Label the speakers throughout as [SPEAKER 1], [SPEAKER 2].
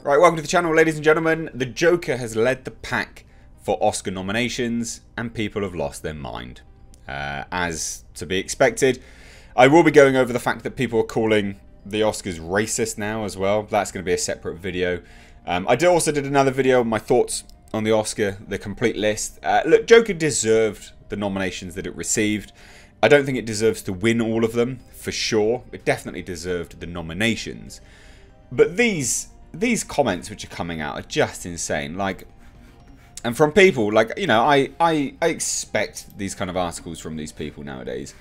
[SPEAKER 1] Right, welcome to the channel, ladies and gentlemen. The Joker has led the pack for Oscar nominations, and people have lost their mind. As to be expected, I will be going over the fact that people are calling the Oscars racist now as well. That's going to be a separate video. I also did another video on my thoughts on the Oscar, the complete list. Look, Joker deserved the nominations that it received. I don't think it deserves to win all of them, for sure. It definitely deserved the nominations. But these comments which are coming out are just insane. Like, and from people, like, you know, I expect these kind of articles from these people nowadays.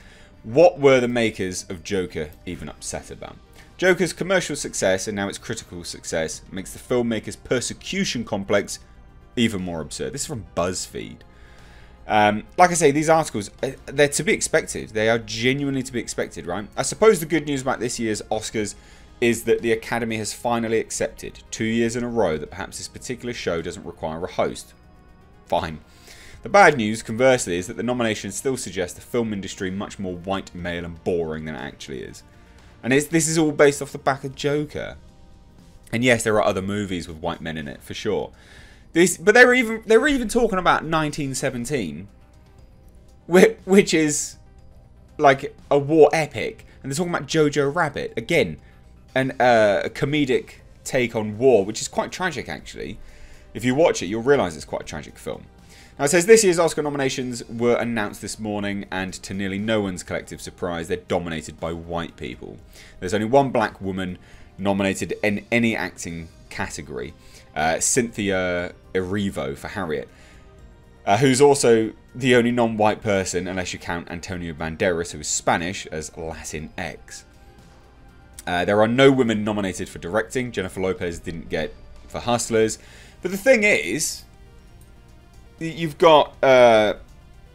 [SPEAKER 1] What were the makers of Joker even upset about? Joker's commercial success and now its critical success makes the filmmaker's persecution complex even more absurd. This is from BuzzFeed. Like I say, these articles, they're to be expected. They are genuinely to be expected, right? I suppose the good news about this year's Oscars is that the Academy has finally accepted 2 years in a row that perhaps this particular show doesn't require a host. Fine. The bad news, conversely, is that the nominations still suggest the film industry much more white, male and boring than it actually is. And this is all based off the back of Joker. And yes, there are other movies with white men in it, for sure. But they were even talking about 1917, which is like a war epic. And they're talking about Jojo Rabbit, again, and a comedic take on war, which is quite tragic, actually. If you watch it, you'll realise it's quite a tragic film. Now, it says this year's Oscar nominations were announced this morning, and to nearly no one's collective surprise, they're dominated by white people. There's only one black woman nominated in any acting category, Cynthia Erivo for Harriet, who's also the only non-white person, unless you count Antonio Banderas, who is Spanish, as Latinx. There are no women nominated for directing. Jennifer Lopez didn't get for Hustlers. But the thing is, you've got a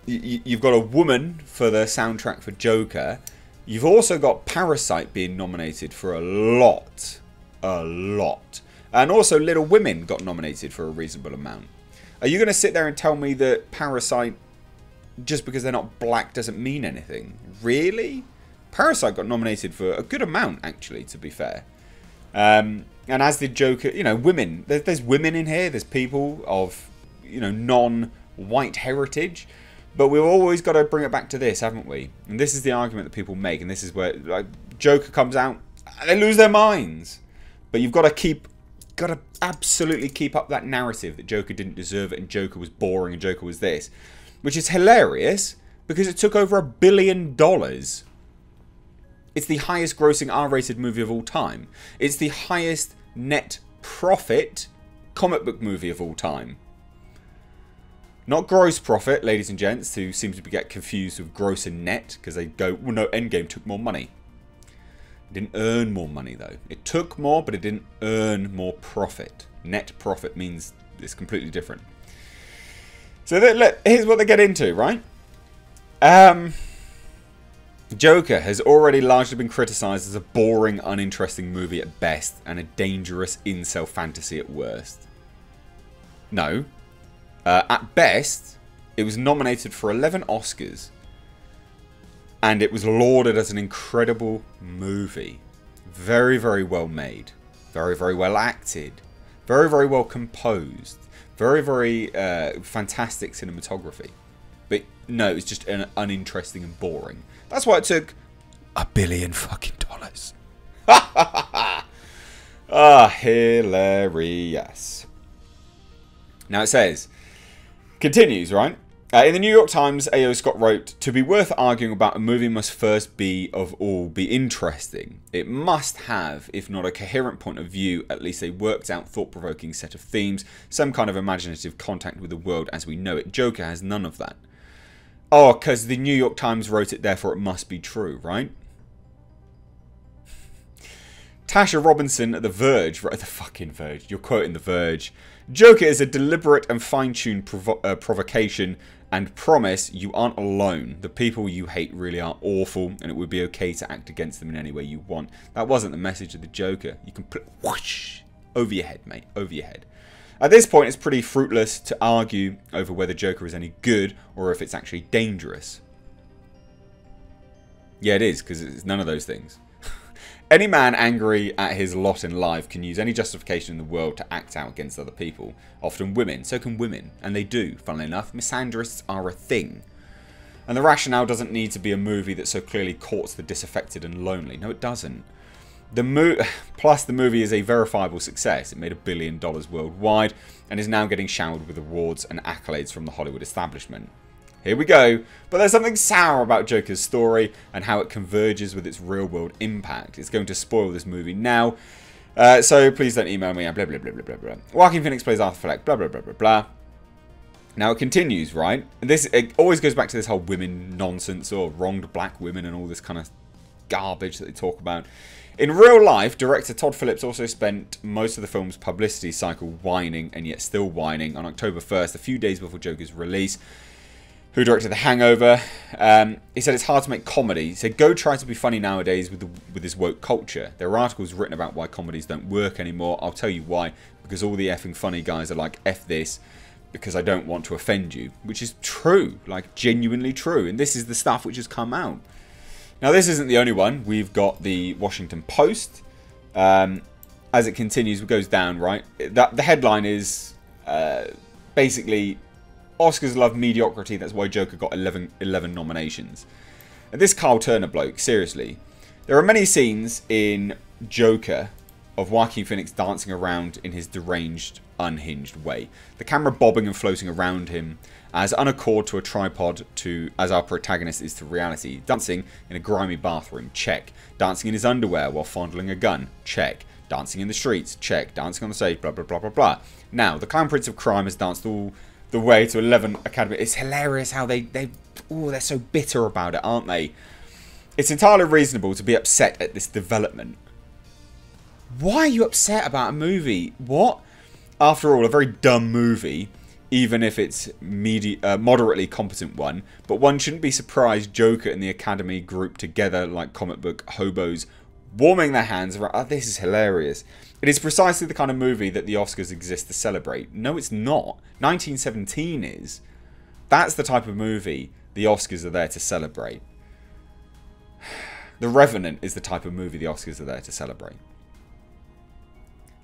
[SPEAKER 1] woman for the soundtrack for Joker. You've also got Parasite being nominated for a lot. And also Little Women got nominated for a reasonable amount. Are you going to sit there and tell me that Parasite, just because they're not black, doesn't mean anything? Really? Parasite got nominated for a good amount, actually, to be fair. And as did Joker, you know, women. There's women in here. There's people of, you know, non-white heritage. But we've always got to bring it back to this, haven't we? And this is the argument that people make. And this is where, like, Joker comes out, and they lose their minds. But you've got to absolutely keep up that narrative that Joker didn't deserve it and Joker was boring and Joker was this. Which is hilarious because it took over $1 billion. It's the highest grossing R-rated movie of all time. It's the highest net profit comic book movie of all time. Not gross profit, ladies and gents, who seem to get confused with gross and net because they go, well, no, Endgame took more money. It didn't earn more money, though. It took more, but it didn't earn more profit. Net profit means it's completely different. So here's what they get into, right? Joker has already largely been criticised as a boring, uninteresting movie at best and a dangerous incel fantasy at worst. No. At best, it was nominated for 11 Oscars and it was lauded as an incredible movie. Very, very well made. Very, very well acted. Very, very well composed. Very, very fantastic cinematography. But no, it's just uninteresting and boring. That's why it took $1 billion fucking dollars. Hilarious. Now it says, continues, right? In the New York Times, A.O. Scott wrote, "To be worth arguing about, a movie must first be interesting. It must have, if not a coherent point of view, at least a worked out, thought-provoking set of themes, some kind of imaginative contact with the world as we know it. Joker has none of that." Oh, because the New York Times wrote it, therefore it must be true, right? Tasha Robinson at The Verge, right? The fucking Verge. You're quoting The Verge. "Joker is a deliberate and fine-tuned provocation and promise you aren't alone. The people you hate really are awful and it would be okay to act against them in any way you want." That wasn't the message of the Joker. You can put whoosh over your head, mate. Over your head. At this point, it's pretty fruitless to argue over whether Joker is any good or if it's actually dangerous. Yeah, it is, because it's none of those things. Any man angry at his lot in life can use any justification in the world to act out against other people. Often women. So can women. And they do, funnily enough. Misandrists are a thing. And the rationale doesn't need to be a movie that so clearly courts the disaffected and lonely. No, it doesn't. Plus, the movie is a verifiable success. It made $1 billion worldwide and is now getting showered with awards and accolades from the Hollywood establishment. Here we go. But there's something sour about Joker's story and how it converges with its real-world impact. It's going to spoil this movie now. So please don't email me and blah, blah, blah, blah, blah, blah. Joaquin Phoenix plays Arthur Fleck, blah, blah, blah, blah, blah. Now it continues, right? It always goes back to this whole women nonsense or wronged black women and all this kind of garbage that they talk about. In real life, director Todd Phillips also spent most of the film's publicity cycle whining and yet still whining. On October 1st, a few days before Joker's release, who directed The Hangover, he said it's hard to make comedy. He said, go try to be funny nowadays with this woke culture. There are articles written about why comedies don't work anymore. I'll tell you why. Because all the effing funny guys are like, F this, because I don't want to offend you. Which is true, like genuinely true. And this is the stuff which has come out. Now, this isn't the only one. We've got the Washington Post. As it continues, it goes down, right? The headline is basically, Oscars love mediocrity. That's why Joker got 11 nominations. And this Carl Turner bloke, seriously. There are many scenes in Joker of Joaquin Phoenix dancing around in his deranged, unhinged way. The camera bobbing and floating around him as unaccord to a tripod as our protagonist is to reality. Dancing in a grimy bathroom, check. Dancing in his underwear while fondling a gun, check. Dancing in the streets, check. Dancing on the stage, blah, blah, blah, blah, blah. Now, the Clown Prince of Crime has danced all the way to 11 Academy. It's hilarious how they're so bitter about it, aren't they? It's entirely reasonable to be upset at this development. Why are you upset about a movie? What? After all, a very dumb movie, even if it's moderately competent one. But one shouldn't be surprised Joker and the Academy group together like comic book hobos, warming their hands around. Oh, this is hilarious. It is precisely the kind of movie that the Oscars exist to celebrate. No, it's not. 1917 is. That's the type of movie the Oscars are there to celebrate. The Revenant is the type of movie the Oscars are there to celebrate.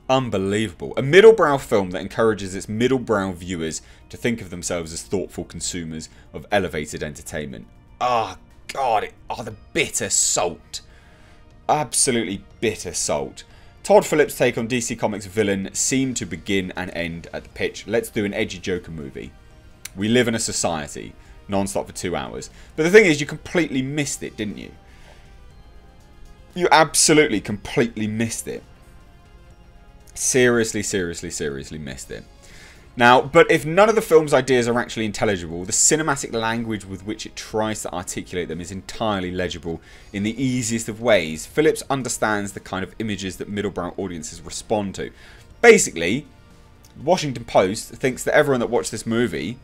[SPEAKER 1] Unbelievable. A middlebrow film that encourages its middlebrow viewers to think of themselves as thoughtful consumers of elevated entertainment. Oh, God. The bitter salt. Absolutely bitter salt. Todd Phillips' take on DC Comics' villain seemed to begin and end at the pitch. Let's do an edgy Joker movie. We live in a society. Non-stop for 2 hours. But the thing is, you completely missed it, didn't you? You absolutely completely missed it. Seriously, seriously, seriously missed it. Now, but if none of the film's ideas are actually intelligible, the cinematic language with which it tries to articulate them is entirely legible in the easiest of ways. Phillips understands the kind of images that middlebrow audiences respond to. Basically, Washington Post thinks that everyone that watched this movie,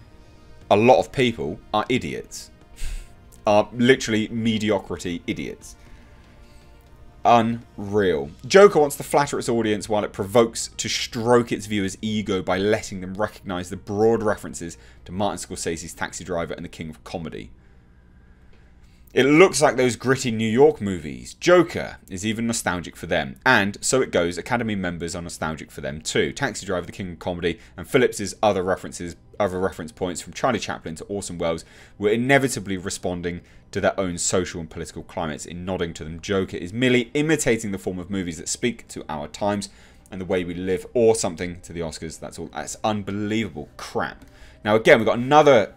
[SPEAKER 1] a lot of people, are idiots. Are literally mediocrity idiots. Unreal. Joker wants to flatter its audience while it provokes to stroke its viewers' ego by letting them recognise the broad references to Martin Scorsese's Taxi Driver and the King of Comedy. It looks like those gritty New York movies. Joker is even nostalgic for them. And, so it goes, Academy members are nostalgic for them too. Taxi Driver, the King of Comedy, and Phillips's other reference points from Charlie Chaplin to Orson Welles were inevitably responding to their own social and political climates. In nodding to them, Joker is merely imitating the form of movies that speak to our times and the way we live, or something to the Oscars. That's all. That's unbelievable crap. Now again, we've got another,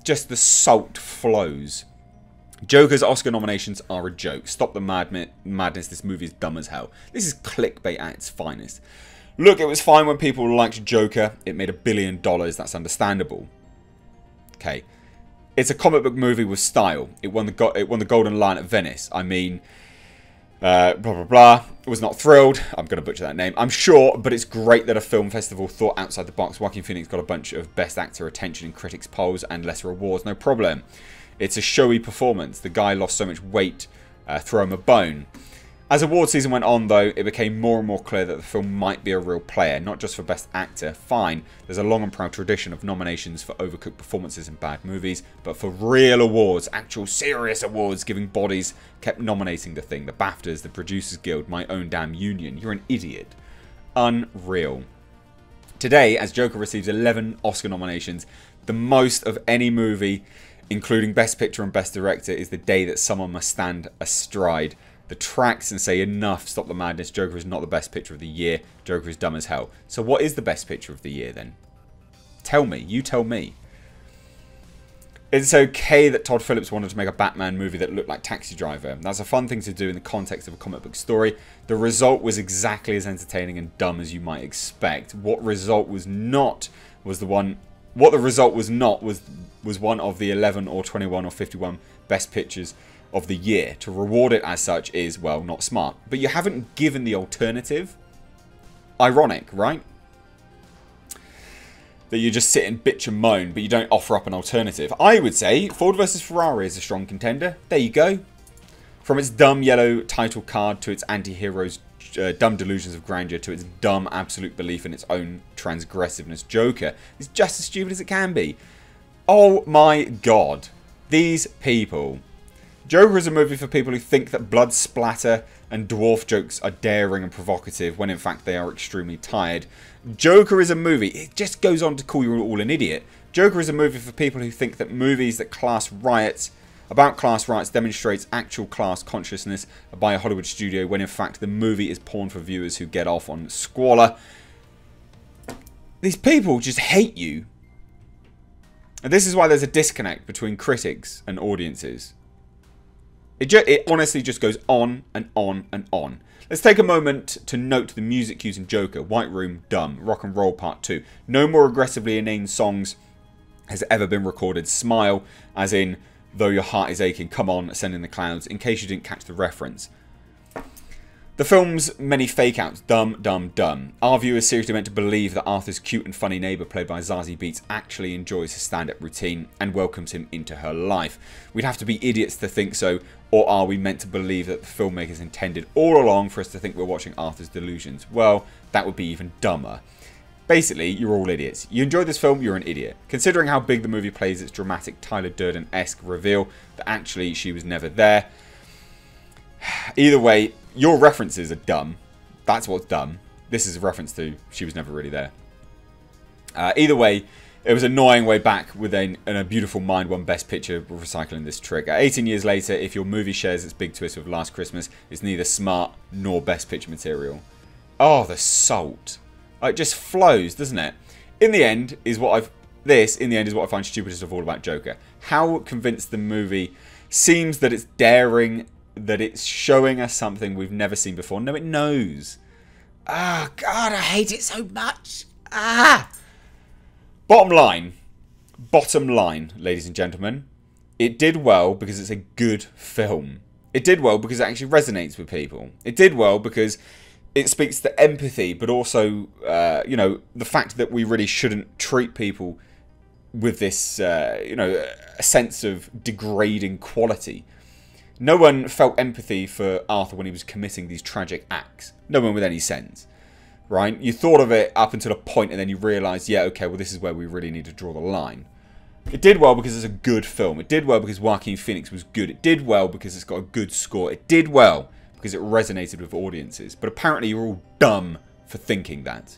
[SPEAKER 1] just the salt flows. Joker's Oscar nominations are a joke. Stop the madness. This movie is dumb as hell. This is clickbait at its finest. Look, it was fine when people liked Joker. It made $1 billion. That's understandable. Okay. It's a comic book movie with style. It won the Golden Lion at Venice. I mean, blah, blah, blah. Was not thrilled. I'm going to butcher that name, I'm sure, but it's great that a film festival thought outside the box. Joaquin Phoenix got a bunch of Best Actor attention in critics' polls and lesser awards. No problem. It's a showy performance. The guy lost so much weight, throw him a bone. As award season went on, though, it became more and more clear that the film might be a real player, not just for Best Actor. Fine, there's a long and proud tradition of nominations for overcooked performances in bad movies, but for real awards, actual serious awards, giving bodies, kept nominating the thing. The BAFTAs, the Producers Guild, my own damn union. You're an idiot. Unreal. Today, as Joker receives 11 Oscar nominations, the most of any movie, including Best Picture and Best Director, is the day that someone must stand astride the tracks and say, enough, stop the madness. Joker is not the best picture of the year. Joker is dumb as hell. So what is the best picture of the year then? Tell me. You tell me. It's okay that Todd Phillips wanted to make a Batman movie that looked like Taxi Driver. That's a fun thing to do in the context of a comic book story. The result was exactly as entertaining and dumb as you might expect. What result was not was one of the 11 or 21 or 51 best pictures of the year. To reward it as such is, well, not smart. But you haven't given the alternative. Ironic, right? That you just sit and bitch and moan, but you don't offer up an alternative. I would say Ford vs Ferrari is a strong contender. There you go. From its dumb yellow title card to its anti-heroes' dumb delusions of grandeur to its dumb absolute belief in its own transgressiveness, Joker is just as stupid as it can be. Oh my god. These people. Joker is a movie for people who think that blood splatter and dwarf jokes are daring and provocative when in fact they are extremely tired. Joker is a movie, it just goes on to call you all an idiot. Joker is a movie for people who think that movies that about class riots demonstrates actual class consciousness by a Hollywood studio when in fact the movie is porn for viewers who get off on squalor. These people just hate you. And this is why there's a disconnect between critics and audiences. It honestly just goes on and on and on. Let's take a moment to note the music cues in Joker. White Room, dumb. Rock and Roll Part 2. No more aggressively inane songs has ever been recorded. Smile, as in, though your heart is aching, come on, Ascend in the Clouds, in case you didn't catch the reference. The film's many fake-outs. Dumb, dumb, dumb. Are viewers seriously meant to believe that Arthur's cute and funny neighbour, played by Zazie Beetz, actually enjoys his stand-up routine and welcomes him into her life? We'd have to be idiots to think so, or are we meant to believe that the filmmakers intended all along for us to think we're watching Arthur's delusions? Well, that would be even dumber. Basically, you're all idiots. You enjoyed this film, you're an idiot. Considering how big the movie plays its dramatic Tyler Durden-esque reveal that actually she was never there. Either way, your references are dumb. That's what's dumb. This is a reference to she was never really there. Either way, it was annoying way back with a beautiful mind won Best Picture recycling this trick. 18 years later, if your movie shares its big twist with Last Christmas, it's neither smart nor Best Picture material. Oh, the salt. It just flows, doesn't it? In the end, is what I find stupidest of all about Joker. How convinced the movie seems that it's daring, that it's showing us something we've never seen before. No, it knows. Ah, God, I hate it so much. Ah. Bottom line, ladies and gentlemen, it did well because it's a good film. It did well because it actually resonates with people. It did well because it speaks to empathy, but also, the fact that we really shouldn't treat people with this, a sense of degrading quality. No one felt empathy for Arthur when he was committing these tragic acts. No one with any sense. Right? You thought of it up until a point and then you realised, yeah, okay, well this is where we really need to draw the line. It did well because it's a good film. It did well because Joaquin Phoenix was good. It did well because it's got a good score. It did well because it resonated with audiences. But apparently you're all dumb for thinking that.